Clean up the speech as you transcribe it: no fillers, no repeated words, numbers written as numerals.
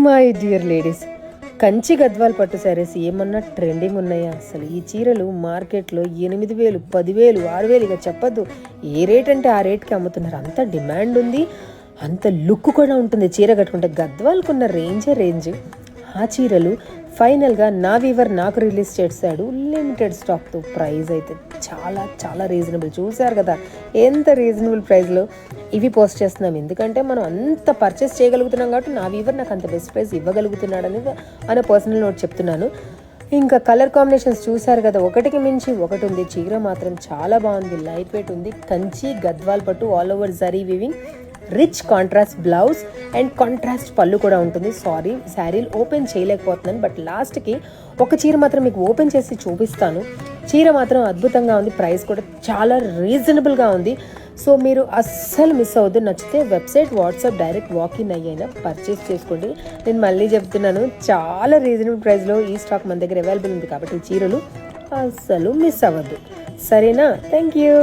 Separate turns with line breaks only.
My dear ladies, Kanchi Gadwal పట్టు శారీస్ ఏమన్నా trending ఉన్నాయా? అసలు ఈ చీరలు మార్కెట్లో 8,000, 10,000, 6,000 ఇక చెప్పద్దు. ఏ రేట్ అంటే ఆ రేట్కి అమ్ముతున్నారు. అంత డిమాండ్ ఉంది, అంత లుక్ కూడా ఉంటుంది చీర కట్టుకుంటే. గద్వాల్కున్న రేంజ్. ఆ చీరలు ఫైనల్గా నా వీవర్ నాకు రిలీజ్ చేశాడు లిమిటెడ్ స్టాక్తో. ప్రైస్ అయితే చాలా చాలా రీజనబుల్. చూశారు కదా ఎంత రీజనబుల్ ప్రైస్లో ఇవి పోస్ట్ చేస్తున్నాం. ఎందుకంటే మనం అంత పర్చేస్ చేయగలుగుతున్నాం కాబట్టి నా వీవర్ నాకు అంత బెస్ట్ ప్రైస్ ఇవ్వగలుగుతున్నాడు అనేది అనే పర్సనల్ నోట్ చెప్తున్నాను. ఇంకా కలర్ కాంబినేషన్స్ చూశారు కదా, ఒకటికి మించి ఒకటి ఉంది. చీర మాత్రం చాలా బాగుంది, లైట్ వెయిట్ ఉంది. కంచి గద్వాల్ పట్టు all over zari weaving, rich contrast blouse and contrast పళ్ళు కూడా ఉంటుంది. సారీ శారీలు ఓపెన్ చేయలేకపోతున్నాను, బట్ లాస్ట్కి ఒక చీర మాత్రం మీకు ఓపెన్ చేసి చూపిస్తాను. చీర మాత్రం అద్భుతంగా ఉంది, ప్రైస్ కూడా చాలా రీజనబుల్గా ఉంది. సో మీరు అస్సలు మిస్ అవ్వద్దు. నచ్చితే వెబ్సైట్, వాట్సాప్, డైరెక్ట్ వాకిన్ అయ్యైనా పర్చేస్ చేసుకోండి. నేను మళ్ళీ చెప్తున్నాను, చాలా రీజనబుల్ ప్రైస్లో ఈ స్టాక్ మన దగ్గర అవైలబుల్ ఉంది కాబట్టి ఈ చీరలు అస్సలు మిస్ అవ్వద్దు. సరేనా? Thank you.